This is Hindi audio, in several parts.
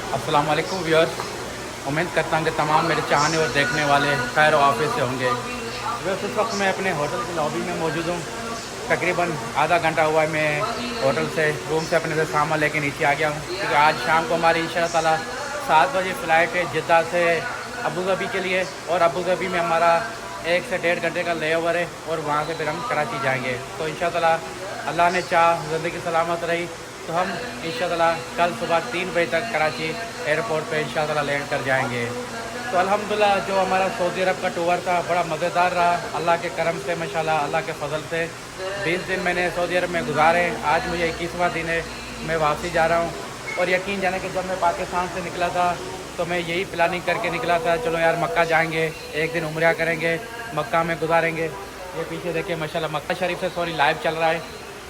अस्सलाम वालेकुम व्यूअर्स। उम्मीद करता हूँ कि तमाम मेरे चाहने और देखने वाले खैर ऑफिस से होंगे। व्यूअर्स, इस वक्त मैं अपने होटल की लॉबी में मौजूद हूँ। तकरीबन आधा घंटा हुआ है मैं होटल से रूम से अपने से सामान लेके नीचे आ गया हूँ, क्योंकि आज शाम को हमारी इंशाअल्लाह ताला 7 बजे फ़्लाइट है जिद्दा से अबू धाबी के लिए, और अबू धाबी में हमारा 1 से 1.5 घंटे का ले ओवर है, और वहाँ से फिर हम कराची जाएंगे। तो इंशाअल्लाह ताला अल्लाह ने चाह ज़िंदगी सलामत रही तो हम इंशाअल्लाह कल सुबह 3 बजे तक कराची एयरपोर्ट पे इंशाअल्लाह लैंड कर जाएंगे। तो अल्हम्दुलिल्लाह जो हमारा सऊदी अरब का टूर था बड़ा मज़ेदार रहा, अल्लाह के करम से माशाल्लाह, अल्लाह के फजल से 20 दिन मैंने सऊदी अरब में गुजारे। आज मुझे 21वां दिन है, मैं वापसी जा रहा हूँ। और यकीन जाने कि जब मैं पाकिस्तान से निकला था तो मैं यही प्लानिंग करके निकला था, चलो यार मक्का जाएंगे, एक दिन उम्रा करेंगे, मक्का में गुजारेंगे। ये पीछे देखिए माशाल्लाह मक्का शरीफ से सॉरी लाइव चल रहा है।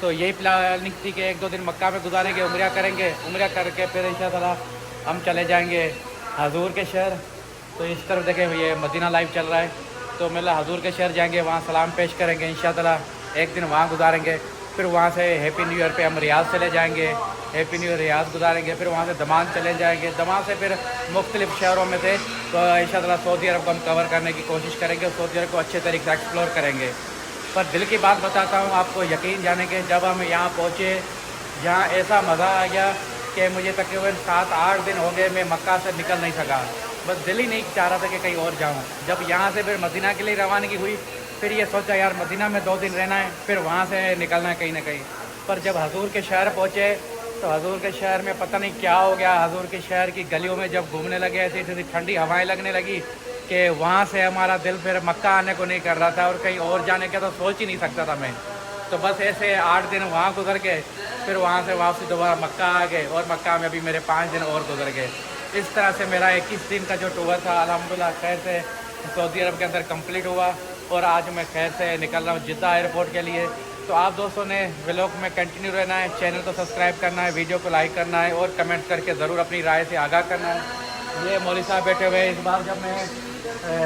तो यही प्लानिंग थी कि 1-2 दिन मक्का में गुजारेंगे, उम्रा करेंगे, उम्रा करके फिर इंशाअल्लाह हम चले जाएंगे हजूर के शहर। तो इस तरफ देखें ये मदीना लाइव चल रहा है। तो मतलब हजूर के शहर जाएंगे, वहाँ सलाम पेश करेंगे, इंशाअल्लाह एक दिन वहाँ गुजारेंगे। फिर वहाँ से हैप्पी न्यू ईयर पे हम रियाद चले जाएंगे, हैप्पी न्यू ईयर रियाद गुजारेंगे। फिर वहाँ से दमाम चले जाएंगे, दमाम से फिर मुख्तलिफ शहरों में से तो इंशाअल्लाह सऊदी अरब को हम कवर करने की कोशिश करेंगे, सऊदी अरब को अच्छे तरीके से एक्सप्लोर करेंगे। पर दिल की बात बताता हूँ आपको, यकीन जाने के जब हम यहाँ पहुँचे, यहाँ ऐसा मज़ा आ गया कि मुझे तकरीबन 7-8 दिन हो गए मैं मक्का से निकल नहीं सका। बस दिल ही नहीं चाह रहा था कि कहीं और जाऊँ। जब यहाँ से फिर मदीना के लिए रवानगी हुई, फिर ये सोचा यार मदीना में 2 दिन रहना है, फिर वहाँ से निकलना है कहीं ना कहीं। पर जब हजूर के शहर पहुँचे तो हजूर के शहर में पता नहीं क्या हो गया, हजूर के शहर की गलियों में जब घूमने लगे ऐसी ऐसी ठंडी हवाएँ लगने लगी कि वहाँ से हमारा दिल फिर मक्का आने को नहीं कर रहा था, और कहीं और जाने का तो सोच ही नहीं सकता था मैं। तो बस ऐसे 8 दिन वहाँ गुजर गए, फिर वहाँ से वापसी दोबारा मक्का आ गए, और मक्का में अभी मेरे 5 दिन और गुजर गए। इस तरह से मेरा 21 दिन का जो टूर था अल्हम्दुलिल्लाह खैर से सऊदी अरब के अंदर कंप्लीट हुआ, और आज मैं खैर से निकल रहा हूँ जिद्दा एयरपोर्ट के लिए। तो आप दोस्तों ने व्लॉग में कंटिन्यू रहना है, चैनल को सब्सक्राइब करना है, वीडियो को लाइक करना है, और कमेंट करके ज़रूर अपनी राय से आगाह करना है। ये मौलवी साहब बैठे हुए, इस बार जब मैं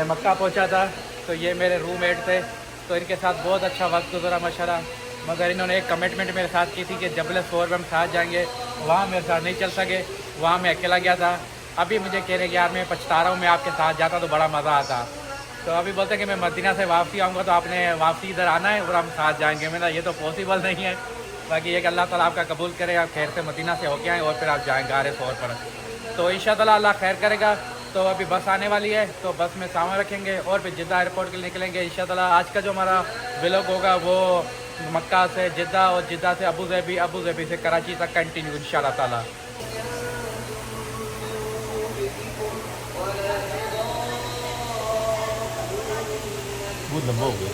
मक्का पहुंचा था तो ये मेरे रूममेट थे, तो इनके साथ बहुत अच्छा वक्त गुजरा माशाल्लाह। मगर इन्होंने एक कमिटमेंट मेरे साथ की थी कि जबल सोर में हम साथ जाएंगे, वहाँ मेरे साथ नहीं चल सके, वहाँ मैं अकेला गया था। अभी मुझे कह रहे कि यार मैं पछता रहा हूँ, मैं आपके साथ जाता तो बड़ा मज़ा आता। तो अभी बोलते कि मैं मदीना से वापसी आऊँगा तो आपने वापसी इधर आना है और हम साथ जाएंगे। मेरा ये तो पॉसिबल नहीं है, बाकी एक अल्लाह ताला आपका कबूल करे, आप खैर से मदीना से होके आएँ और फिर आप जाएँ गारे तौर पर। तो इंशाअल्लाह अल्लाह खैर करेगा। तो अभी बस आने वाली है, तो बस में सामान रखेंगे और फिर जिद्दा एयरपोर्ट के लिए निकलेंगे इंशाअल्लाह। आज का जो हमारा व्लॉग होगा वो मक्का से जिद्दा और जिद्दा से अबू धाबी, अबू धाबी से कराची तक कंटिन्यू इंशाअल्लाह ताला। बहुत लंबा हो गया।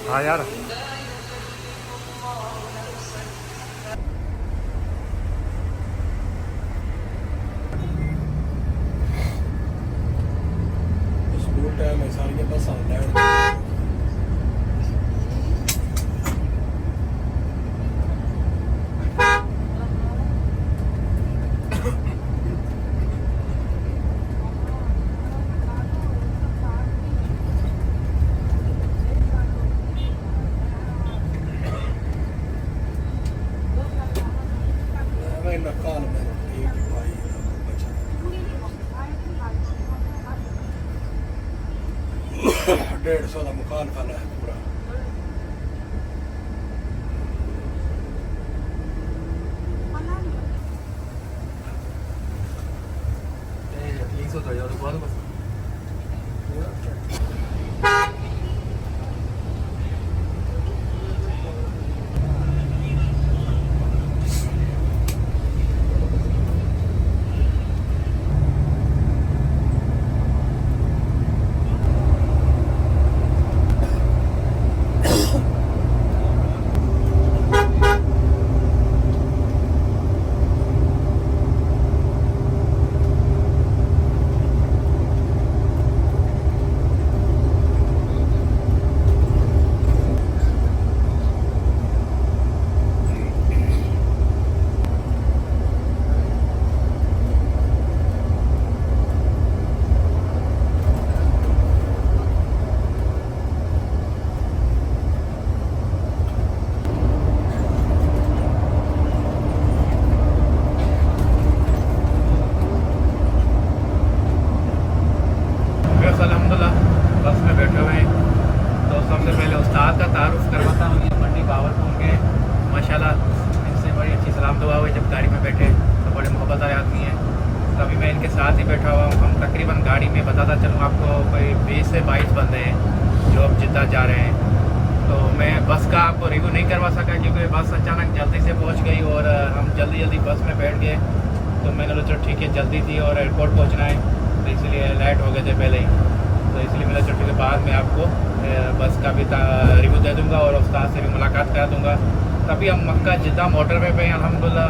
हाँ यार, टाइम है सारी बस आता है। नकाल में एक भाई 150 का मकान खाना है पूरा। बताता चलूँ आपको, कोई 20 से 22 बंदे हैं जो अब जिद्दा जा रहे हैं। तो मैं बस का आपको रिव्यू नहीं करवा सका क्योंकि बस अचानक जल्दी से पहुंच गई और हम जल्दी बस में बैठ गए। तो मैंने सोचा ठीक है, जल्दी थी और एयरपोर्ट पहुंचना है, तो इसलिए लेट हो गए थे पहले ही। तो इसलिए मैंने सोचा के बाद में आपको बस का भी रिव्यू दे दूँगा और उस्ताद से भी मुलाकात करा दूँगा। तभी हम मक्का जिद्दा मोटरवे पे अल्हम्दुलिल्लाह।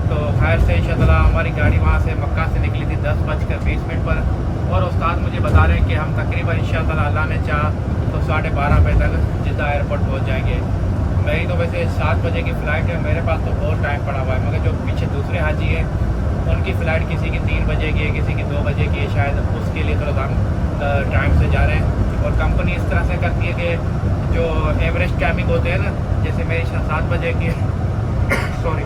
तो खैर से इंशाअल्लाह हमारी गाड़ी वहाँ से मक्का से निकली थी 10:20 पर, और उस्ताद मुझे बता रहे हैं कि हम तकरीबन इंशाअल्लाह अल्लाह ने चाहा तो 12:30 बजे तक जिद्दा एयरपोर्ट पहुँच जाएंगे। मेरी तो वैसे 7 बजे की फ़्लाइट है, मेरे पास तो बहुत टाइम पड़ा हुआ है, मगर जो पीछे दूसरे हाजी हैं उनकी फ़्लाइट किसी की 3 बजे की है, किसी की 2 बजे की है, शायद उसके लिए थोड़ा हम टाइम से जा रहे हैं। और कंपनी इस तरह से करती है कि जो एवरेज टाइमिंग होते हैं ना, जैसे मेरी 7 बजे की सॉरी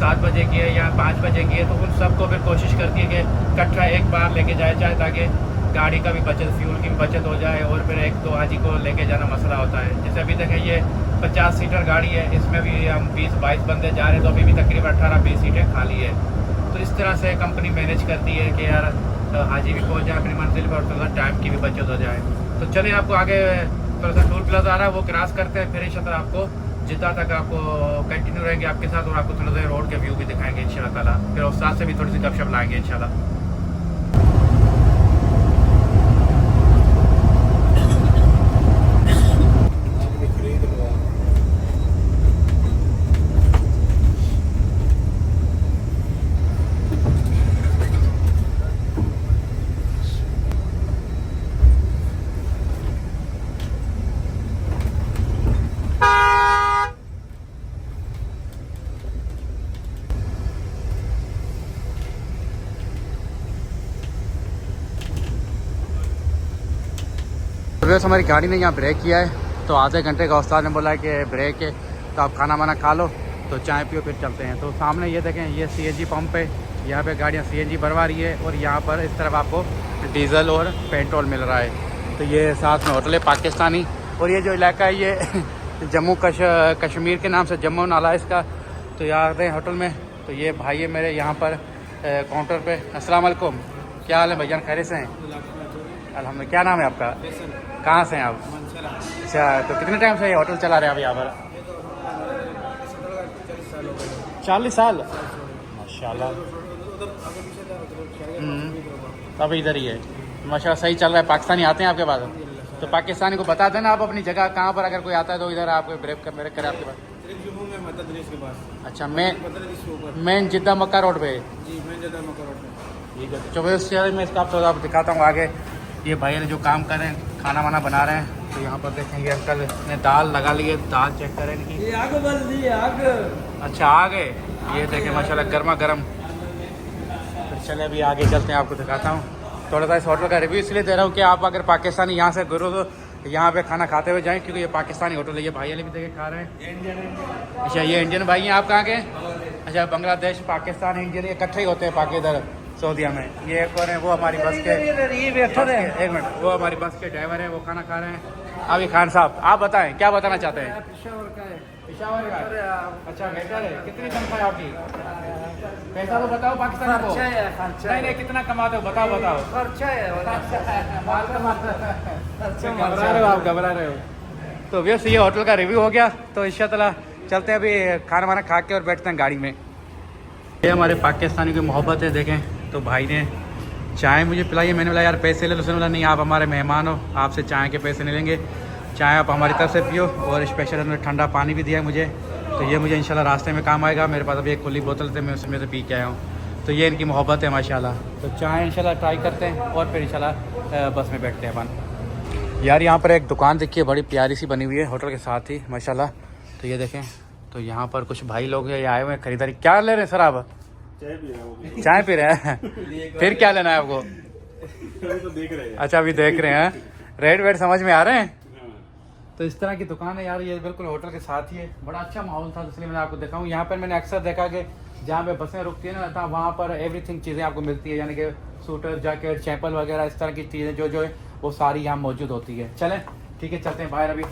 7 बजे की है या 5 बजे की है, तो उन सबको फिर कोशिश करती है कि इकट्ठा एक बार लेके जाए जाए, ताकि गाड़ी का भी बचत, फ्यूल की भी बचत हो जाए, और फिर 1-2 हाजी को लेके जाना मसला होता है। जैसे अभी देखें ये 50 सीटर गाड़ी है, इसमें भी हम 20-22 बंदे जा रहे हैं, तो अभी भी तकरीबन 18-20 सीटें खाली है। तो इस तरह से कंपनी मैनेज करती है कि यार हाजी भी पहुँच जाए अपनी मंजिल पर और थोड़ा टाइम की भी बचत हो जाए। तो चलिए आपको आगे थोड़ा सा टूल प्लाजा आ रहा है, वो क्रॉस करते हैं, फिर इंशाअल्लाह आपको जिद्दा तक आपको कंटिन्यू रहेंगे आपके साथ, और आपको थोड़ा सा रोड के व्यू भी दिखाएंगे इंशाअल्लाह ताला। फिर उस्ताद से भी थोड़ी सी गपशप लाएंगे इंशाअल्लाह। बस हमारी गाड़ी ने यहाँ ब्रेक किया है, तो आधे घंटे का उस्ताद ने बोला है कि ब्रेक है, तो आप खाना वाना खा लो, तो चाय पियो, फिर चलते हैं। तो सामने ये देखें, ये CNG पंप है, यहाँ पे गाड़ियाँ CNG भरवा रही है, और यहाँ पर इस तरफ आपको डीज़ल और पेट्रोल मिल रहा है। तो ये साथ में होटल है पाकिस्तानी, और ये जो इलाका है ये जम्मू कश्मीर के नाम से जम्मू नाला है इसका। तो यहाँ आते हैं होटल में, तो ये भाई है मेरे यहाँ पर काउंटर पे। अस्सलाम वालेकुम, क्या हाल है भैया, खैरियत से हैं? अल्हम्दुलिल्लाह। क्या नाम है आपका? कहाँ से हैं आप? अच्छा, तो कितने टाइम से ये होटल चला रहे हैं आप यहाँ पर? 40 साल, माशाल्लाह। तब इधर ही है, माशाल्लाह सही चल रहा है। पाकिस्तानी आते हैं आपके पास? तो पाकिस्तानी को बता देना आप अपनी जगह कहाँ पर, अगर कोई आता है तो इधर आपको ब्रेक कर मेरे करे आपके पास। अच्छा, मेन जिद्दा मक्का रोड पे? ठीक है, चलो मैं इसका आप दिखाता हूँ आगे। ये भाई ने जो काम कर रहे हैं, खाना वाना बना रहे हैं। तो यहाँ पर देखेंगे अंकल ने दाल लगा ली है, दाल चेक करें इनकी। आग अच्छा आ गए, ये देखें माशाल्लाह गर्मा गर्म। तो चले अभी आगे चलते हैं, आपको दिखाता हूँ थोड़ा सा इस होटल का रिव्यू। इसलिए दे रहा हूँ कि आप अगर पाकिस्तानी यहाँ से गुरु तो यहाँ पे खाना खाते हुए जाएँ, क्योंकि ये पाकिस्तानी होटल है। ये भाई भी देखे खा रहे हैं। अच्छा, ये इंडियन भाई हैं, आप कहाँ के? अच्छा, बांग्लादेश, पाकिस्तान, इंडियन इकट्ठे ही होते हैं पाकि इधर सऊदीया में। ये एक और है, वो हमारी बस के, एक मिनट, वो हमारी बस के ड्राइवर हैं, वो खाना खा रहे हैं। अभी खान साहब आप बताएं, क्या बताना चाहते हैं? पेशावर का है। अच्छा, बेहतर है। कितनी तनख्वाह है आपकी? पैसा तो बताओ पाकिस्तान को। नहीं, कितना कमाते हो बताओ। घबरा रहे हो। तो वैसे ये होटल का रिव्यू हो गया, तो इंशाअल्लाह चलते हैं अभी खाना वाना खा के और बैठते हैं गाड़ी में। ये हमारे पाकिस्तानी की मोहब्बत है, देखें। तो भाई ने चाय मुझे पिलाई है, मैंने बोला यार पैसे ले लो। उसने बोला नहीं, आप हमारे मेहमान हो, आपसे चाय के पैसे नहीं लेंगे, चाय आप हमारी तरफ से पियो। और स्पेशल उन्होंने ठंडा पानी भी दिया है मुझे, तो ये मुझे इंशाल्लाह रास्ते में काम आएगा। मेरे पास अभी एक खुली बोतल थे, मैं उसमें से पी के आया हूँ। तो ये इनकी मोहब्बत है माशाल्लाह। तो चाय इंशाल्लाह ट्राई करते हैं और फिर इंशाल्लाह बस में बैठते हैं अपन। यार यहाँ पर एक दुकान देखिए, बड़ी प्यारी सी बनी हुई है होटल के साथ ही माशाल्लाह। तो ये देखें, तो यहाँ पर कुछ भाई लोग ये आए हुए हैं खरीदारी। क्या ले रहे हैं सर आप? चाय पी रहे हैं। फिर क्या लेना है आपको? तो देख रहे हैं। अच्छा, अभी देख रहे हैं, रेट वेट समझ में आ रहे हैं। तो इस तरह की दुकान है यार, ये बिल्कुल होटल के साथ ही है। बड़ा अच्छा माहौल था, इसलिए मैंने आपको दिखाऊं। यहाँ पर मैंने अक्सर देखा कि जहाँ पे बसें रुकती है ना, वहाँ पर एवरीथिंग चीज़ें आपको मिलती है, यानी कि सूटर, जैकेट, चैपल वगैरह, इस तरह की चीज़ें जो है वो सारी यहाँ मौजूद होती है। चलें ठीक है, चलते हैं बाहर। अभी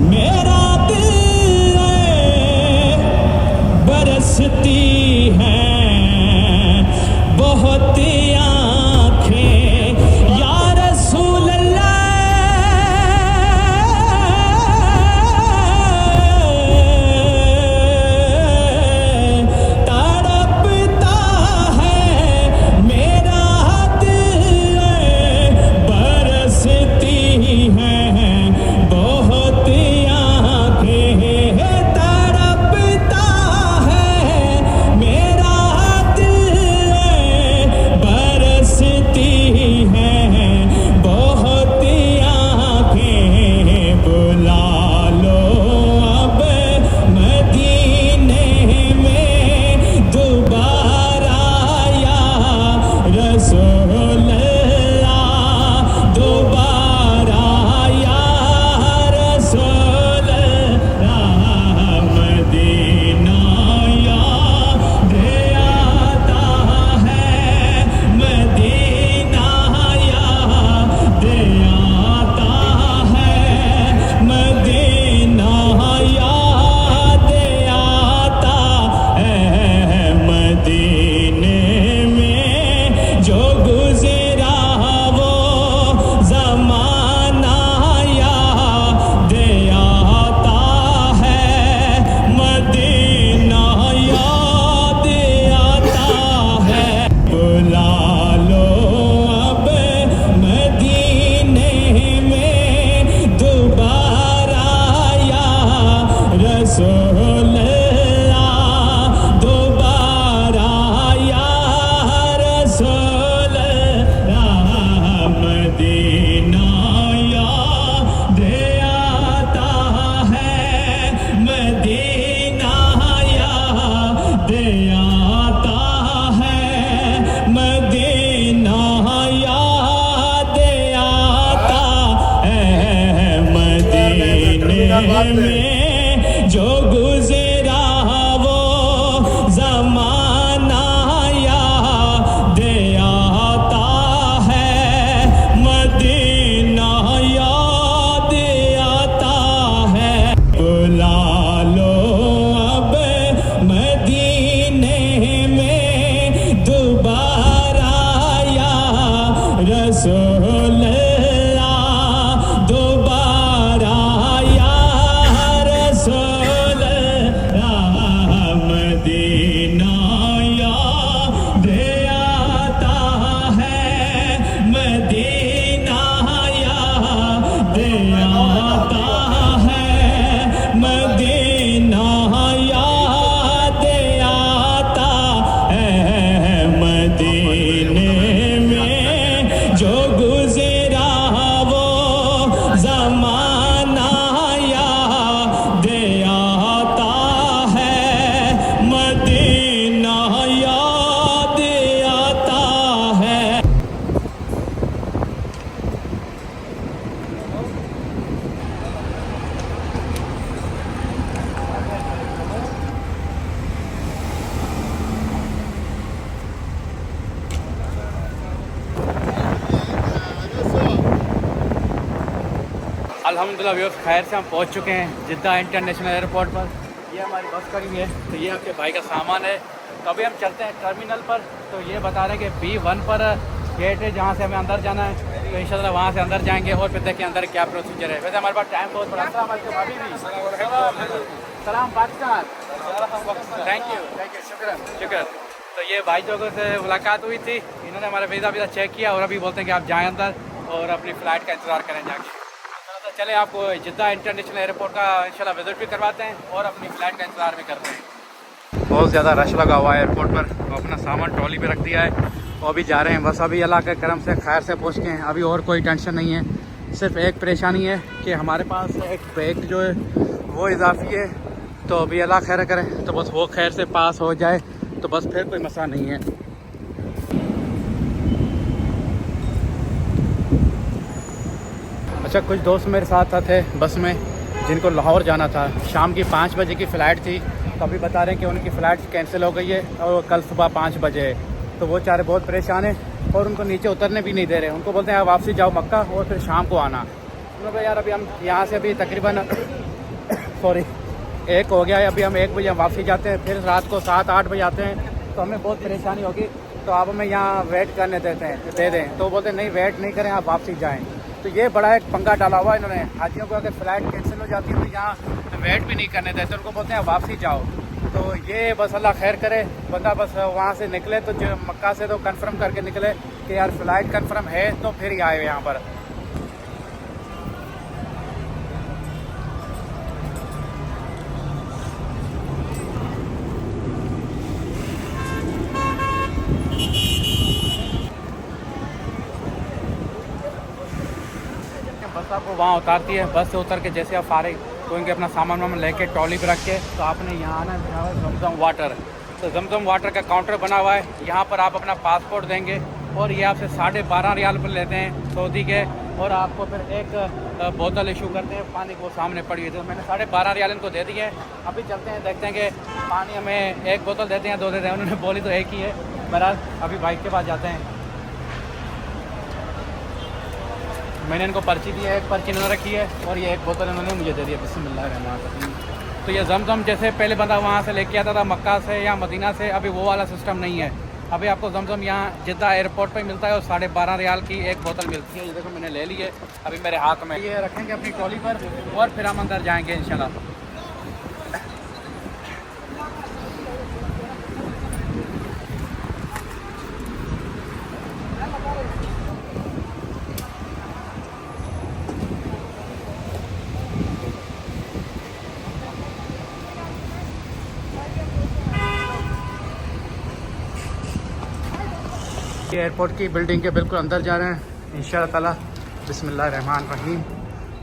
मेरा दिल बरसती हैं बहुत आँखें या रसूल अल्लाह, तड़पता है मेरा दिल, बरसती हैं बहुत आँखें, तड़पता है मेरा दिल, बरसती हैं बहुत आँखें। बुला लो अब मदीने में दोबारा या रसूल अल्लाह, दोबारा या रसूल अल्लाह। मदीना याद आता है, मदीना याद आता है, मदीना याद आता है। मदीने में जो गुज़रा वो ज़माना याद आता है, मदीना याद आता है। बुला लो अब मदीने में दोबारा या रसूल अल्लाह, दोबारा या रसूल अल्लाह। मदीना याद आता है, मदीना याद आता है, मदीना याद आता है। मदीने में जो गुज़रा वो ज़माना याद आता है, मदीना याद आता है। बुला लो अब मदीने में दोबारा या रसूल अल्लाह, दोबारा या रसूल अल्लाह। मदीना याद आता है, मदीना याद आता है, मदीना याद आता है। मदीने में जो गुज़रा वो ज़माना याद आता है, मदीना याद आता है। अल्हम्दुलिल्लाह व्यूअर्स, खैर से हम पहुंच चुके हैं जिद्दा इंटरनेशनल एयरपोर्ट पर। ये हमारी बस खड़ी है, तो ये आपके भाई का सामान है। तो अभी हम चलते हैं टर्मिनल पर। तो ये बता रहे हैं कि B1 पर गेट है जहाँ से हमें अंदर जाना है। तो इंशाल्लाह वहाँ से अंदर जाएंगे और फिर देखें अंदर क्या प्रोसीजर है। वैसे हमारे पास टाइम बहुत बड़ा। अस्सलाम वालेकुम भाभी भी। सलाम पाकिस्तान। थैंक यू शुक्र। तो ये भाई लोगों से मुलाकात हुई थी, इन्होंने हमारा वीज़ा चेक किया और अभी बोलते हैं कि आप जाएँ अंदर और अपनी फ़्लाइट का इंतज़ार करें जाके। तो चले आपको जिद्दा इंटरनेशनल एयरपोर्ट का इंशाल्लाह विज़िट भी करवाते हैं और अपनी फ़्लाइट का इंतज़ार भी करते हैं। बहुत ज़्यादा रश लगा हुआ है एयरपोर्ट पर। तो अपना सामान ट्रॉली पे रख दिया है और अभी जा रहे हैं। बस अभी अल्लाह के करम से खैर से पहुँच गए हैं। अभी और कोई टेंशन नहीं है, सिर्फ एक परेशानी है कि हमारे पास एक ब्रेक जो है वो इजाफी है। तो अभी अल्लाह खैर करे तो बस वो खैर से पास हो जाए तो बस फिर कोई मसला नहीं है। अच्छा, कुछ दोस्त मेरे साथ थे बस में जिनको लाहौर जाना था। शाम की 5 बजे की फ़्लाइट थी। तो अभी बता रहे हैं कि उनकी फ़्लाइट कैंसिल हो गई है और कल सुबह 5 बजे है। तो वो चारे बहुत परेशान हैं और उनको नीचे उतरने भी नहीं दे रहे। उनको बोलते हैं आप वापसी जाओ मक्का और फिर शाम को आना। उन्होंने यार अभी हम यहाँ से अभी तकरीबन 1 हो गया है, अभी हम 1 बजे वापसी जाते हैं, फिर रात को 7-8 बजे आते हैं, तो हमें बहुत परेशानी होगी। तो आप हमें यहाँ वेट करने दे दें, तो बोलते नहीं वेट नहीं करें, आप वापसी जाएँ। तो ये बड़ा एक पंगा डाला हुआ इन्होंने। हाजियों को अगर फ़्लाइट कैंसिल हो जाती है तो यहाँ वेट भी नहीं करने देते, उनको बोलते हैं वापसी जाओ। तो ये बस अल्लाह खैर करे, बंदा बस वहाँ से निकले तो जो मक्का से तो कंफर्म करके निकले कि यार फ़्लाइट कंफर्म है, तो फिर ही आए यहाँ पर। बस आपको वहाँ उतारती है, बस से उतर के जैसे आप फारिग होंगे अपना सामान वामान लेके ट्रॉली पर रख के, तो आपने यहाँ आना है जमजम वाटर। तो जमजम वाटर का काउंटर बना हुआ है, यहाँ पर आप अपना पासपोर्ट देंगे और ये आपसे 12.5 रियाल पर लेते हैं सऊदी के, और आपको फिर एक बोतल इशू करते हैं पानी को, सामने पड़ी हुई। तो मैंने 12.5 रियाल इनको दे दिए हैं। अभी चलते हैं, देखते हैं कि पानी हमें 1 बोतल देते हैं 2 देते हैं, उन्होंने बोली तो एक ही है। बहरहाल अभी बाइक के पास जाते हैं। मैंने इनको पर्ची दी है, एक पर्ची इन्होंने रखी है और ये 1 बोतल इन्होंने मुझे दे दिया। बिस्मिल्लाहिर्रहमानिर्रहीम। तो ये जमजम जैसे पहले बंदा वहाँ से लेके आता था मक्का से या मदीना से, अभी वो वाला सिस्टम नहीं है। अभी आपको जमजम यहाँ जिद्दा एयरपोर्ट पे मिलता है और 12.5 रियाल की 1 बोतल मिलती है। ये देखो मैंने ले ली है अभी मेरे हाथ में, ये रखेंगे अपनी ट्रॉली पर और फिर हम अंदर जाएँगे इंशाल्लाह। ये एयरपोर्ट की बिल्डिंग के बिल्कुल अंदर जा रहे हैं इंशाअल्लाह ताला। बिस्मिल्लाहिर्रहमानिर्रहीम।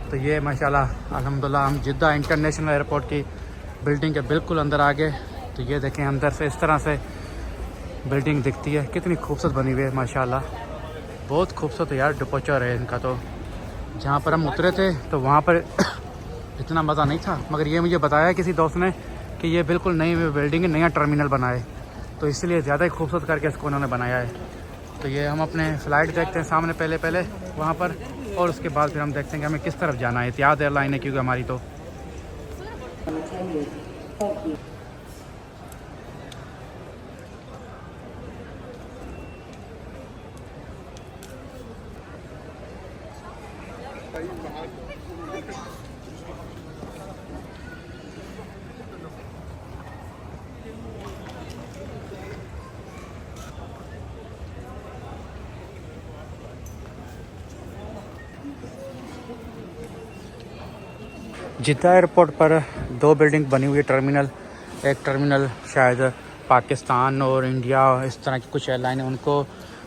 तो ये माशाल्लाह अल्हम्दुलिल्लाह हम जिद्दा इंटरनेशनल एयरपोर्ट की बिल्डिंग के बिल्कुल अंदर आ गए। तो ये देखें अंदर से इस तरह से बिल्डिंग दिखती है, कितनी खूबसूरत बनी हुई है माशाल्लाह, बहुत खूबसूरत यार। डिपोचर है इनका। तो जहाँ पर हम उतरे थे तो वहाँ पर इतना मज़ा नहीं था, मगर ये मुझे बताया किसी दोस्त ने कि ये बिल्कुल नई बिल्डिंग है, नया टर्मिनल बना है, तो इसलिए ज़्यादा ही खूबसूरत करके इसको उन्होंने बनाया है। तो ये हम अपने फ़्लाइट देखते हैं सामने पहले वहाँ पर, और उसके बाद फिर हम देखते हैं कि हमें किस तरफ जाना है। इतिहाद एयरलाइन है क्योंकि हमारी। तो जिद्दा एयरपोर्ट पर 2 बिल्डिंग बनी हुई है टर्मिनल। एक टर्मिनल शायद पाकिस्तान और इंडिया इस तरह की कुछ एयरलाइन है उनको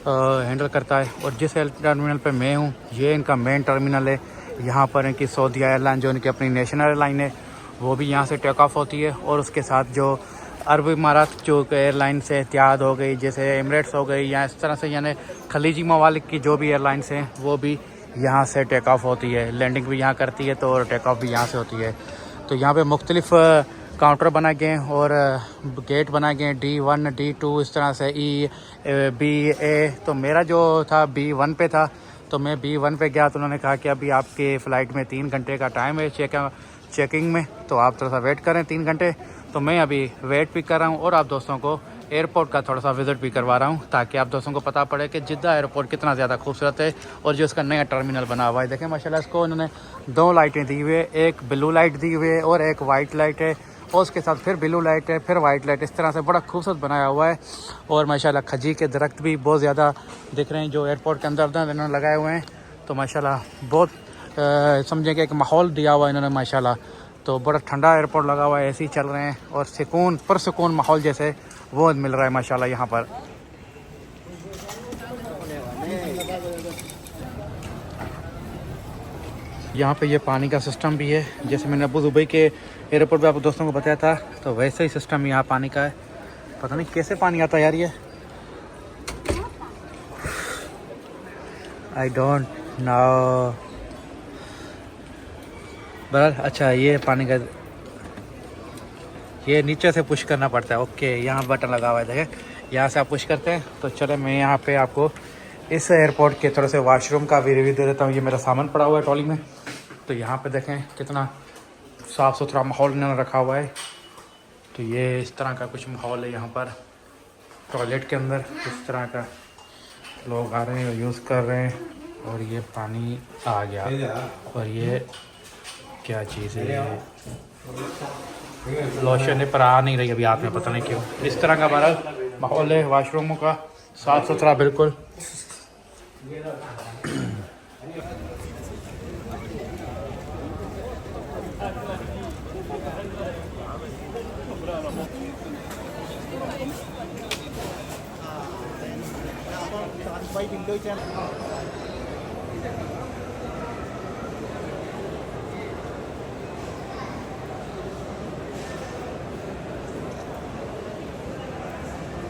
हैंडल करता है, और जिस टर्मिनल पे मैं हूँ ये इनका मेन टर्मिनल है। यहाँ पर इनकी सऊदी एयरलाइन जो इनकी अपनी नेशनल एयरलाइन है वो भी यहाँ से टेक ऑफ होती है, और उसके साथ जो अरब इमारात जो एयरलाइन से इत्तेहाद हो गई, जैसे एमिरेट्स हो गई, या इस तरह से यानी खलीजी ममालिक की जो भी एयरलाइंस हैं वो भी यहाँ से टेक ऑफ होती है। लैंडिंग भी यहाँ करती है तो टेक ऑफ भी यहाँ से होती है। तो यहाँ पे मुख्तलिफ काउंटर बनाए गए हैं और गेट बनाए गए हैं, D1 D2 इस तरह से, E B A। तो मेरा जो था B1 पे था, तो मैं B1 पे गया तो उन्होंने कहा कि अभी आपके फ़्लाइट में 3 घंटे का टाइम है चेकिंग में, तो आप थोड़ा सा वेट करें 3 घंटे। तो मैं अभी वेट भी कर रहा हूँ और आप दोस्तों को एयरपोर्ट का थोड़ा सा विज़िट भी करवा रहा हूँ, ताकि आप दोस्तों को पता पड़े कि जिद्दा एयरपोर्ट कितना ज़्यादा खूबसूरत है और जो इसका नया टर्मिनल बना हुआ है। देखें माशाल्लाह इसको उन्होंने 2 लाइटें दी हुई है, एक ब्लू लाइट दी हुई है और एक वाइट लाइट है, और उसके साथ फिर ब्लू लाइट है, फिर वाइट लाइट, इस तरह से बड़ा खूबसूरत बनाया हुआ है। और माशाल्लाह खजी के दरख्त भी बहुत ज़्यादा दिख रहे हैं जो एयरपोर्ट के अंदर इन्होंने लगाए हुए हैं। तो माशाल्लाह बहुत समझें कि एक माहौल दिया हुआ है इन्होंने माशाल्लाह। तो बड़ा ठंडा एयरपोर्ट लगा हुआ है, ऐसे ही चल रहे हैं और सुकून पुरसुकून माहौल जैसे वो मिल रहा है माशाल्लाह यहाँ पर। यहाँ पे ये पानी का सिस्टम भी है, जैसे मैंने अबू दुबई के एयरपोर्ट पे आप दोस्तों को बताया था, तो वैसे ही सिस्टम यहाँ पानी का है। पता नहीं कैसे पानी आता है यार ये, आई डोंट नो। बहरहाल अच्छा ये पानी का, ये नीचे से पुश करना पड़ता है। ओके यहाँ बटन लगा हुआ है, देखें यहाँ से आप पुश करते हैं। तो चले मैं यहाँ पे आपको इस एयरपोर्ट के थोड़े से वॉशरूम का भी रिव्यू दे देता हूँ। ये मेरा सामान पड़ा हुआ है ट्रॉली में। तो यहाँ पे देखें कितना साफ़ सुथरा माहौल इन्होंने रखा हुआ है। तो ये इस तरह का कुछ माहौल है यहाँ पर टॉयलेट के अंदर। इस तरह का लोग आ रहे हैं, यूज़ कर रहे हैं। और ये पानी आ गया। और ये क्या चीज़ है, लोशन है पर आ नहीं रही अभी हाथ में, पता नहीं क्यों। इस तरह का हमारा माहौल है वाशरूमों का, साफ़ सुथरा बिल्कुल।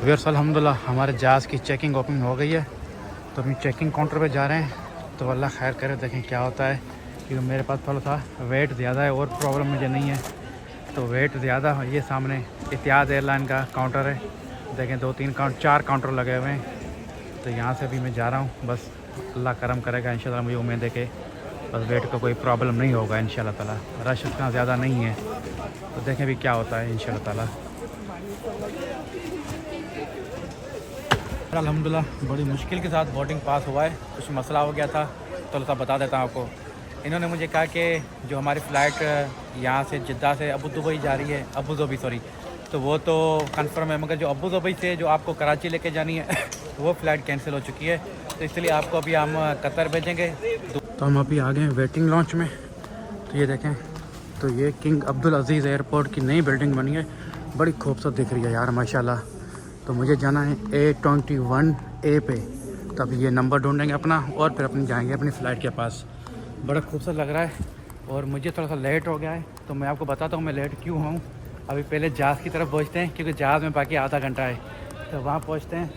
व्यूअर्स अल्हम्दुलिल्लाह हमारे जहाज़ की चेकिंग ओपनिंग हो गई है। तो अभी चेकिंग काउंटर पे जा रहे हैं। तो अल्लाह खैर करे, देखें क्या होता है। क्योंकि मेरे पास थोड़ा सा वेट ज़्यादा है और प्रॉब्लम मुझे नहीं है। तो वेट ज़्यादा, ये सामने इतिहाद एयरलाइन का काउंटर है। देखें 4 काउंटर लगे हुए हैं। तो यहाँ से भी मैं जा रहा हूँ। बस अल्लाह करम करेगा इंशाल्लाह। मुझे उम्मीद है कि बस वेट का कोई प्रॉब्लम नहीं होगा इंशाल्लाह ताला। रश इतना ज़्यादा नहीं है। तो देखें भी क्या होता है इंशाल्लाह ताला। अल्हम्दुलिल्लाह बड़ी मुश्किल के साथ बोर्डिंग पास हुआ है। कुछ मसला हो गया था तो अल्लाह बता देता हूँ आपको। इन्होंने मुझे कहा कि जो हमारी फ़्लाइट यहाँ से जिद्दा से अबू धाबी जा रही है, अबू धाबी सॉरी, तो वो तो कंफर्म है, मगर जो अबू धाबी से जो आपको कराची लेके जानी है वो फ़्लाइट कैंसिल हो चुकी है। तो इसलिए आपको अभी हम कतर भेजेंगे। तो हम अभी आ गए हैं वेटिंग लॉन्च में। तो ये देखें, तो ये किंग अब्दुल अज़ीज़ एयरपोर्ट की नई बिल्डिंग बनी है। बड़ी खूबसूरत दिख रही है यार माशाल्लाह। तो मुझे जाना है A21A पे। तब ये नंबर ढूंढेंगे अपना और फिर अपनी जाएंगे अपनी फ़्लाइट के पास। बड़ा खूबसूरत लग रहा है और मुझे थोड़ा सा लेट हो गया है। तो मैं आपको बताता हूँ मैं लेट क्यों हूँ। अभी पहले जहाज़ की तरफ पहुँचते हैं क्योंकि जहाज़ में बाकी आधा घंटा है। तो वहाँ पहुँचते हैं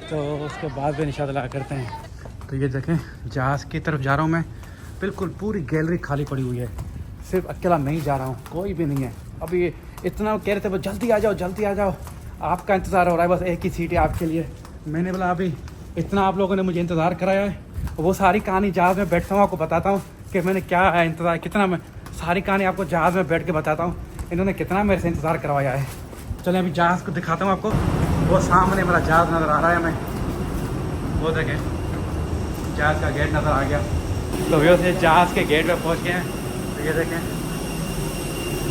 तो उसके बाद भी इंशाअल्लाह करते हैं। तो ये देखें जहाज़ की तरफ जा रहा हूँ मैं। बिल्कुल पूरी गैलरी खाली पड़ी हुई है, सिर्फ अकेला मैं ही जा रहा हूँ, कोई भी नहीं है। अभी इतना कह रहे थे वो जल्दी आ जाओ जल्दी आ जाओ, आपका इंतज़ार हो रहा है, बस एक ही सीट है आपके लिए। मैंने बोला अभी इतना आप लोगों ने मुझे इंतज़ार कराया है। वो सारी कहानी जहाज़ में बैठता हूँ आपको बताता हूँ कि मैंने क्या है इंतज़ार, कितना मैं सारी कहानी आपको जहाज़ में बैठ के बताता हूँ इन्होंने कितना मेरे से इंतज़ार करवाया है। चलें अभी जहाज़ को दिखाता हूँ आपको। वो सामने मेरा जहाज़ नज़र आ रहा है हमें, वो देखें जहाज़ का गेट नज़र आ गया। तो वैसे जहाज़ के गेट पर पहुँच गए हैं। तो ये देखें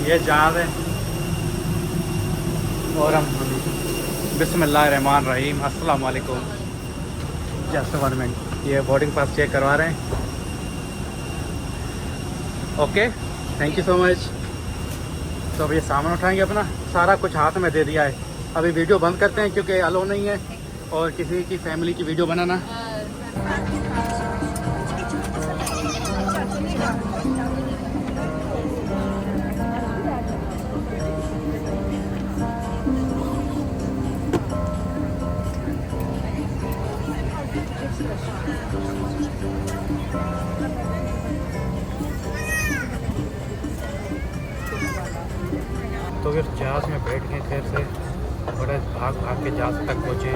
ये जहाज़ है और हम बिस्मिल्लाहिर्रहमानिर्रहीम अस्सलाम वालेकुम। जस्ट 1 मिनट, ये बोर्डिंग पास चेक करवा रहे हैं। Okay thank you so much. तो अब ये सामान उठाएंगे अपना, सारा कुछ हाथ में दे दिया है। अभी वीडियो बंद करते हैं क्योंकि अलो नहीं है और किसी की फैमिली की वीडियो बनाना। तो फिर जहाज़ में बैठ गए खैर से, बड़ा भाग के जहाज़ तक पहुँचे।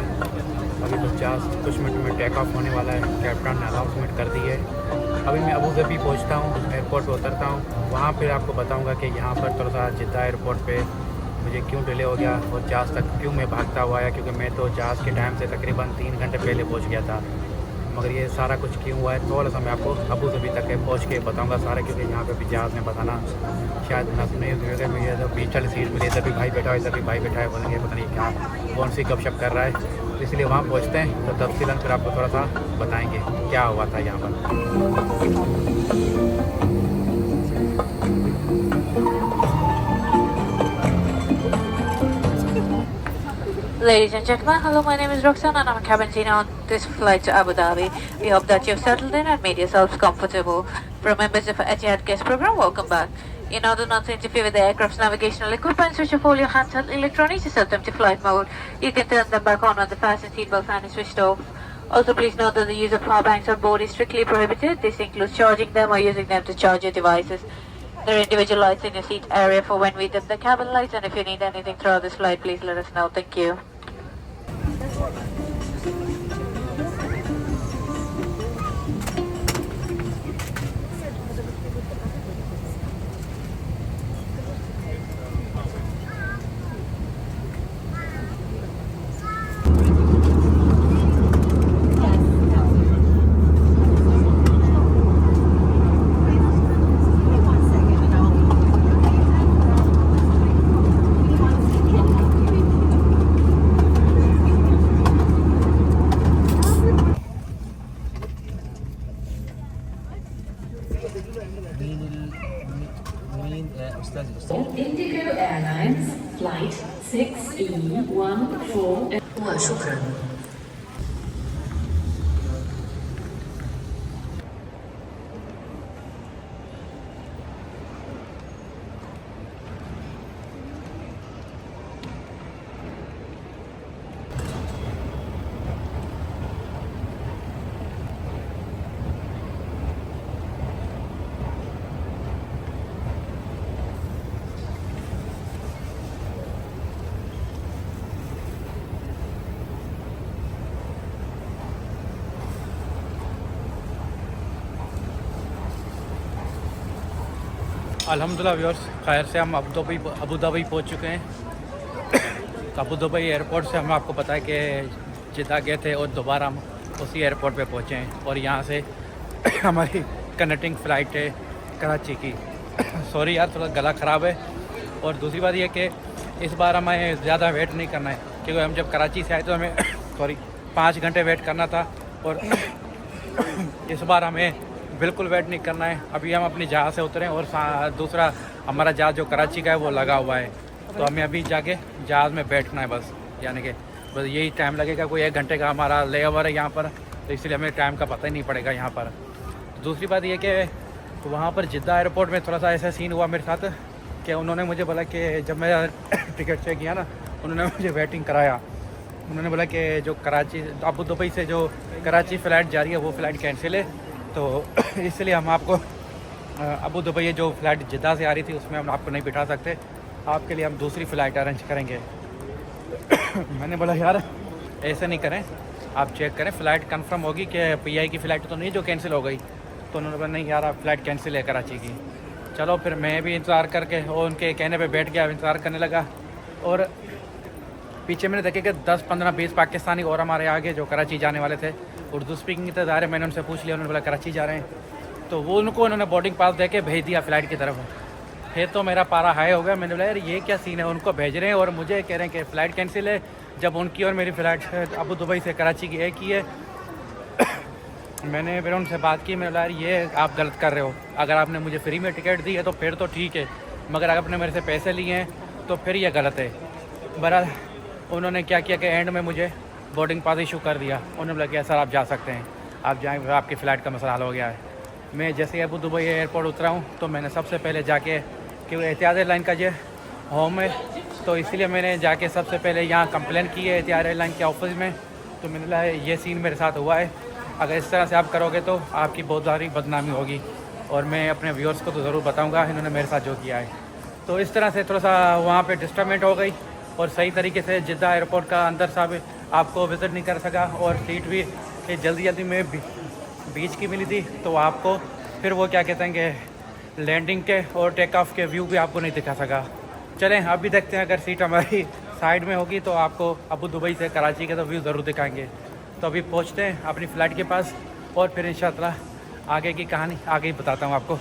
अभी तो जहाज़ कुछ मिनट में टेक ऑफ होने वाला है, कैप्टन ने अनाउंसमेंट कर दी है। अभी मैं अबू धाबी पहुँचता हूँ, एयरपोर्ट पर उतरता हूँ, वहाँ फिर आपको बताऊँगा कि यहाँ पर थोड़ा सा जिद्दा एयरपोर्ट पे मुझे क्यों डिले हो गया और जहाज़ तक क्यों मैं भागता हुआ आया। क्योंकि मैं तो जहाज़ के टाइम से तकरीबन 3 घंटे पहले पहुँच गया था, मगर ये सारा कुछ क्यों हुआ है थोड़ा सा मैं आपको अबू धाबी तक पहुँच के बताऊँगा सारा। क्योंकि यहाँ पे भी जहाज़ में बताना शायद नस नहीं होगी। मुझे तो बीच वाली सीट मिली, इधर भी भाई बैठा है इधर भी भाई बैठा है, बोलेंगे पता नहीं क्या कौन सी गपशप कर रहा है। इसलिए वहाँ पहुँचते हैं तो तफसीलन फिर आपको थोड़ा सा बताएँगे क्या हुआ था यहाँ पर। Ladies and gentlemen, hello, my name is Roxanne and I'm a cabin attendant on this flight to Abu Dhabi. We hope that you've settled in and made yourselves comfortable. For members of Etihad guest program, welcome back. In order not to interfere with the aircraft's navigational equipment, switch off all your handheld electronics to set them to flight mode. You can turn them back on when the fasten seatbelt fan is switched off. Also, please note that the use of power banks on board is strictly prohibited. This includes charging them or using them to charge your devices. There are individual lights in your seat area for when we dim the cabin lights, and if you need anything throughout this flight, please let us know. Thank you. शुक्रिया। अल्हम्दुलिल्लाह व्यूअर्स, खैर से हम अबू धाबी पहुँच चुके हैं। तो अबू धाबी एयरपोर्ट से हम आपको पता है कि जिद्दा गए थे और दोबारा हम उसी एयरपोर्ट पे पहुँचे हैं और यहाँ से हमारी कनेक्टिंग फ़्लाइट है कराची की। सॉरी यार, थोड़ा गला ख़राब है। और दूसरी बात यह कि इस बार हमें ज़्यादा वेट नहीं करना है, क्योंकि हम जब कराची से आए तो हमें 5 घंटे वेट करना था और इस बार हमें बिल्कुल वेट नहीं करना है। अभी हम अपनी जहाज़ से उतरे और दूसरा हमारा जहाज़ जो कराची का है वो लगा हुआ है, तो हमें अभी जाके जहाज़ में बैठना है बस। यानी कि बस यही टाइम लगेगा, कोई 1 घंटे का हमारा ले ओवर है यहाँ पर, तो इसलिए हमें टाइम का पता ही नहीं पड़ेगा यहाँ पर। दूसरी बात ये कि वहाँ पर जिद्दा एयरपोर्ट में थोड़ा सा ऐसा सीन हुआ मेरे साथ कि उन्होंने मुझे बोला कि जब मैं टिकट चेक किया ना, उन्होंने मुझे वेटिंग कराया। उन्होंने बोला कि जो कराची अबू धाबी से जो कराची फ़्लाइट जा रही है वो फ़्लाइट कैंसिल है, तो इसलिए हम आपको अबू धाबी जो फ़्लाइट जिद्दा से आ रही थी उसमें हम आपको नहीं बिठा सकते, आपके लिए हम दूसरी फ़्लाइट अरेंज करेंगे। मैंने बोला यार ऐसे नहीं करें, आप चेक करें फ़्लाइट कंफर्म होगी कि PI की फ़्लाइट तो नहीं जो कैंसिल हो गई। तो उन्होंने बोला नहीं यार, आप फ़्लाइट कैंसिल है कराची की। चलो फिर मैं भी इंतज़ार करके और उनके कहने पे बैठ गया, इंतज़ार करने लगा। और पीछे मैंने देखे कि 10, 15, 20 पाकिस्तानी और हमारे आगे जो कराची जाने वाले थे, उर्दू स्पीकिंग इंतज़ार है। मैंने उनसे पूछ लिया, उन्होंने बोला कराची जा रहे हैं, तो वो उन्होंने बोर्डिंग पास दे के भेज दिया फ़्लाइट की तरफ। फिर तो मेरा पारा हाई हो गया। मैंने बोला यार ये क्या सीन है, उनको भेज रहे हैं और मुझे कह रहे हैं कि फ़्लाइट कैंसिल है, जब उनकी और मेरी फ़्लाइट अबू धाबी से कराची की एक ही है। मैंने फिर उनसे बात की, मैंने बोला यार ये आप गलत कर रहे हो, अगर आपने मुझे फ्री में टिकट दी है तो फिर तो ठीक है, मगर अगर आपने मेरे से पैसे लिए हैं तो फिर ये गलत है। बहरहाल उन्होंने क्या किया कि एंड में मुझे बोर्डिंग पास इशू कर दिया। उन्होंने बोला कि सर आप जा सकते हैं, आप जाएँ, आपकी फ़्लाइट का मसला हल हो गया है। मैं जैसे ही अबू धाबी एयरपोर्ट उतरा हूँ तो मैंने सबसे पहले जाके, क्योंकि एतिहाद एयरलाइन का जो होम है, तो इसलिए मैंने जाके सबसे पहले यहाँ कंप्लेन की है एतिहाद एयरलाइन के ऑफिस में। तो मैंने बोला ये सीन मेरे साथ हुआ है, अगर इस तरह से आप करोगे तो आपकी बहुत सारी बदनामी होगी और मैं अपने व्यूअर्स को तो ज़रूर बताऊंगा इन्होंने मेरे साथ जो किया है। तो इस तरह से थोड़ा सा वहाँ पे डिस्टर्बमेंट हो गई और सही तरीके से जिद्दा एयरपोर्ट का अंदर साहब आपको विज़िट नहीं कर सका और सीट भी जल्दी में बीच की मिली थी, तो आपको फिर वो क्या कहते हैं कि लैंडिंग के और टेक ऑफ के व्यू भी आपको नहीं दिखा सका। चलें अभी देखते हैं, अगर सीट हमारी साइड में होगी तो आपको अबू धाबी से कराची के तो व्यू ज़रूर दिखाएंगे। तो अभी पहुंचते हैं अपनी फ़्लाइट के पास और फिर इंशाअल्लाह आगे की कहानी आगे ही बताता हूं आपको।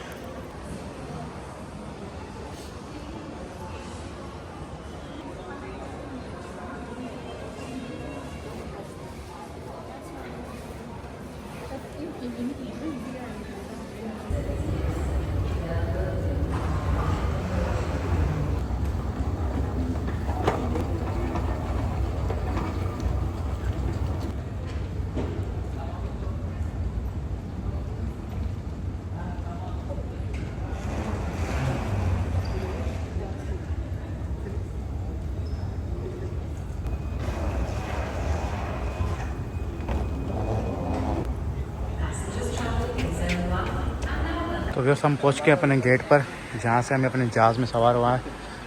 तो व्यवस्था हम पहुँच के अपने गेट पर, जहाँ से हमें अपने जहाज़ में सवार हुआ है।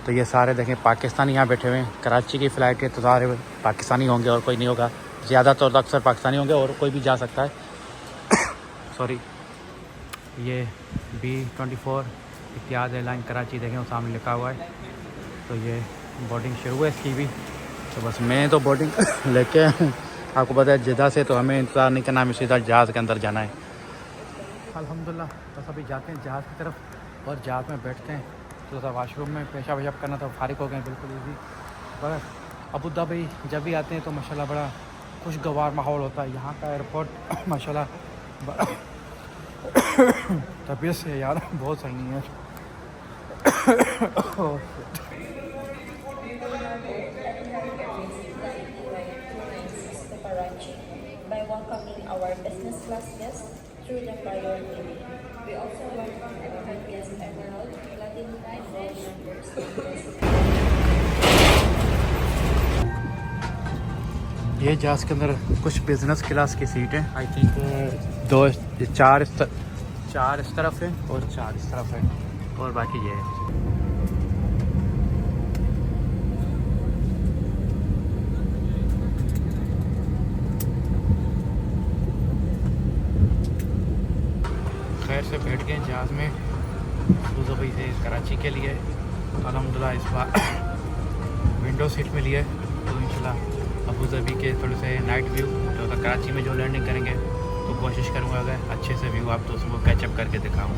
तो ये सारे देखें पाकिस्तानी यहाँ बैठे हुए हैं। कराची की फ़्लाइट है तो सारे पाकिस्तानी होंगे और कोई नहीं होगा, ज़्यादातर तो अक्सर पाकिस्तानी होंगे और कोई भी जा सकता है। सॉरी, ये B24 इतिहाद एयरलाइन कराची देखें वो सामने लिखा हुआ है। तो ये बोर्डिंग शुरू है इसकी भी। तो बस मैं तो बोर्डिंग लेके आपको पता है जिद्दा से तो हमें इंतज़ार नहीं करना, हमें सीधा जहाज़ के अंदर जाना है। अल्हम्दुलिल्लाह बस अभी जाते हैं जहाज़ की तरफ और जहाज़ में बैठते हैं। तो सा वाशरूम में पेशाब वेशाब करना था, फारिग हो गए बिल्कुल ईजी। पर अबू धाबी जब भी आते हैं तो माशाल्लाह बड़ा खुशगवार माहौल होता है। यहाँ का एयरपोर्ट माशाल्लाह तबीयत से यार बहुत सही नहीं है। Karachi by welcoming our business class guests through the priority lane. We also welcome our guests Emerald, Platinum, and Gold members. ये जहाज़ के अंदर कुछ बिज़नेस क्लास की सीट है। आई थिंक चार इस तरफ है और 4 इस तरफ है और बाकी ये है। खैर से बैठ गए जहाज़ में अबू धाबी से कराची के लिए। अल्हम्दुलिल्लाह इस बार विंडो सीट मिली है, तो इंशाल्लाह अबू धाबी के थोड़े से नाइट व्यू जो होता कराची में जो लैंडिंग करेंगे तो कोशिश करूँगा अगर अच्छे से व्यू आप दोस्तों को कैचअप करके दिखाऊँ।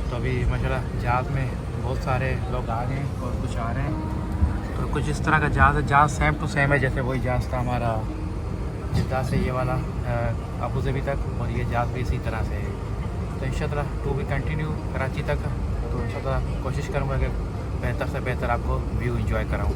तो अभी माशाल्लाह जहाज़ में बहुत सारे लोग आ गए हैं और कुछ आ रहे हैं। तो कुछ इस तरह का जहाज़ है, जहाज़ सेम टू सेम है जैसे वही जहाज़ था हमारा जिद्दा से ये वाला अबू धाबी तक, और ये जहाज़ भी इसी तरह से है। तो इंशाल्लाह टू भी कंटिन्यू कराची तक। तो इंशाल्लाह कोशिश करूँगा कि बेहतर से बेहतर आपको व्यू इंजॉय कराऊँ।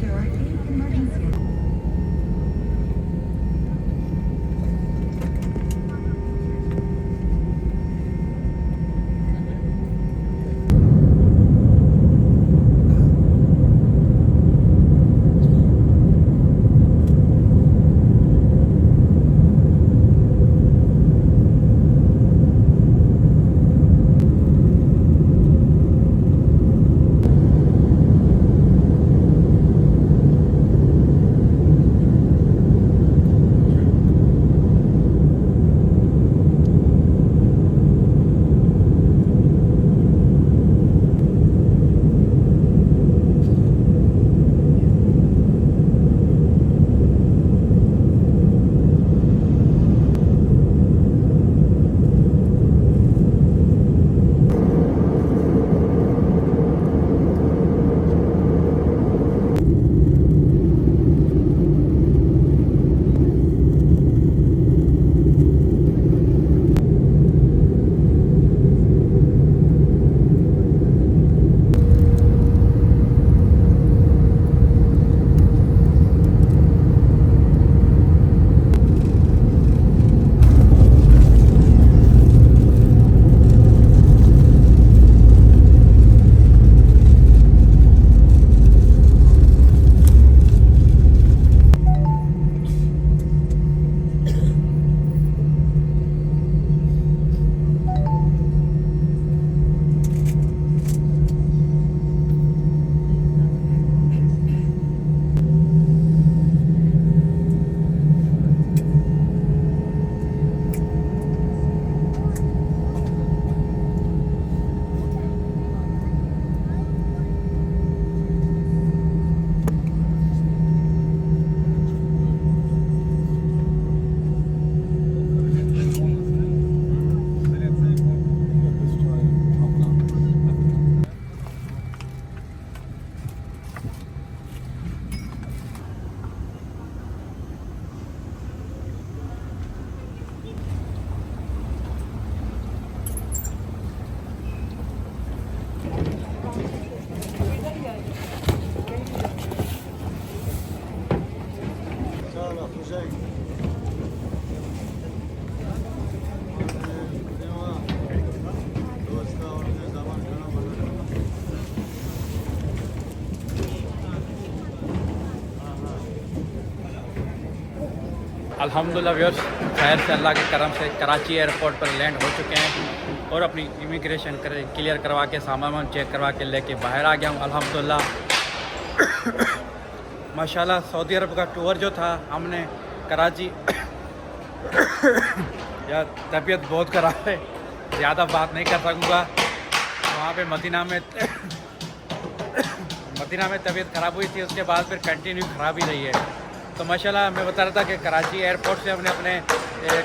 There are 8 emergency. अल्हम्दुलिल्लाह व्यूअर्स, खैर से अल्लाह के करम से कराची एयरपोर्ट पर लैंड हो चुके हैं और अपनी इमिग्रेशन क्लियर करवा के सामान चेक करवा के लेके बाहर आ गया हूँ अल्हम्दुलिल्लाह। माशाल्लाह सऊदी अरब का टूर जो था हमने कराची यार तबीयत बहुत ख़राब है, ज़्यादा बात नहीं कर सकूँगा। वहाँ पे मदीना में तबीयत ख़राब हुई थी, उसके बाद फिर कंटिन्यू ख़राब ही रही है। तो माशाल्लाह मैं बता रहा था कि कराची एयरपोर्ट से हमने अपने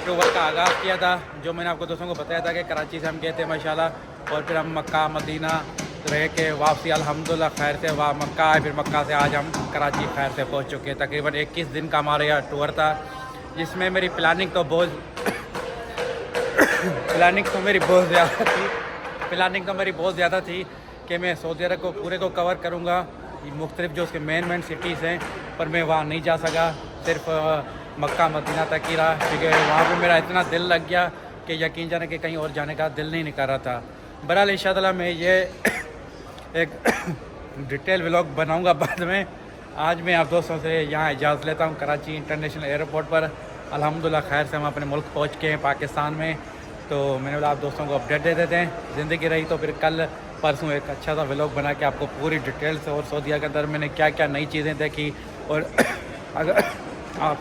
टूर का आगाज़ किया था, जो मैंने आपको दोस्तों को बताया था कि कराची से हम गए थे माशाल्लाह, और फिर हम मक्का मदीना रह के वापसी अल्हम्दुलिल्लाह खैर से वहाँ मक्का आए, फिर मक्का से आज हम कराची खैर से पहुँच चुके हैं। तकरीबन 21 दिन का हमारा यह टूर था, जिसमें मेरी प्लानिंग तो मेरी बहुत ज़्यादा थी कि मैं सऊदी अरब को पूरे को कवर करूँगा मुख्तलिफ जो उसके मेन सिटीज़ हैं, पर मैं वहाँ नहीं जा सका, सिर्फ मक्का मदीना तक ही रहा, क्योंकि वहाँ पे मेरा इतना दिल लग गया कि यकीन जाने कि कहीं और जाने का दिल नहीं कर रहा था। बहरहाल इंशाअल्लाह मैं ये एक डिटेल व्लॉग बनाऊंगा बाद में। आज मैं आप दोस्तों से यहाँ इजाज़त लेता हूँ कराची इंटरनेशनल एयरपोर्ट पर। अल्हम्दुलिल्लाह खैर से हम अपने मुल्क पहुँच के हैं पाकिस्तान में, तो मैंने बोला आप दोस्तों को अपडेट दे देते हैं। ज़िंदगी रही तो फिर कल परसों एक अच्छा सा व्लॉग बना के आपको पूरी डिटेल से, और सऊदीया के अंदर मैंने क्या क्या नई चीज़ें देखी, और अगर आप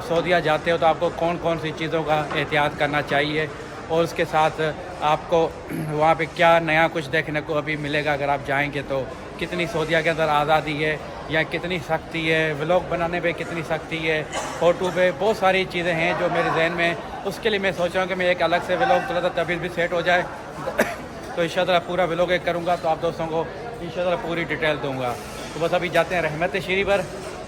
सऊदीया जाते हो तो आपको कौन कौन सी चीज़ों का एहतियात करना चाहिए, और उसके साथ आपको वहाँ पे क्या नया कुछ देखने को अभी मिलेगा अगर आप जाएंगे तो। कितनी सऊदीया के अंदर आज़ादी है या कितनी सख्ती है, व्लॉग बनाने पे कितनी सख्ती है, फ़ोटो पे बहुत सारी चीज़ें हैं जो मेरे जहन में। उसके लिए मैं सोच रहा हूँ कि मैं एक अलग से व्लॉग थोड़ा सा तबीयत भी सेट हो जाए तो इंशाअल्लाह पूरा व्लॉग एक करूँगा, तो आप दोस्तों को इंशाअल्लाह पूरी डिटेल दूँगा। तो बस अभी जाते हैं रहमत शीरी पर,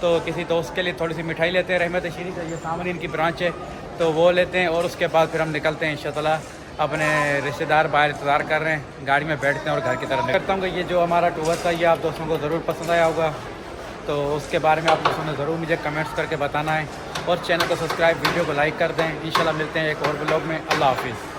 तो किसी दोस्त के लिए थोड़ी सी मिठाई लेते हैं रहमत शीरी का, ये सामने इनकी ब्रांच है, तो वो लेते हैं, और उसके बाद फिर हम निकलते हैं इंशाअल्लाह। अपने रिश्तेदार बाहर इंतज़ार कर रहे हैं, गाड़ी में बैठते हैं और घर की तरफ करता हूँ कि ये जो हमारा टूर था ये आप दोस्तों को ज़रूर पसंद आया होगा, तो उसके बारे में आप दोस्तों ने ज़रूर मुझे कमेंट्स करके बताना है, और चैनल को सब्सक्राइब, वीडियो को लाइक कर दें। इंशाल्लाह मिलते हैं एक और व्लॉग में। अल्लाह हाफिज़।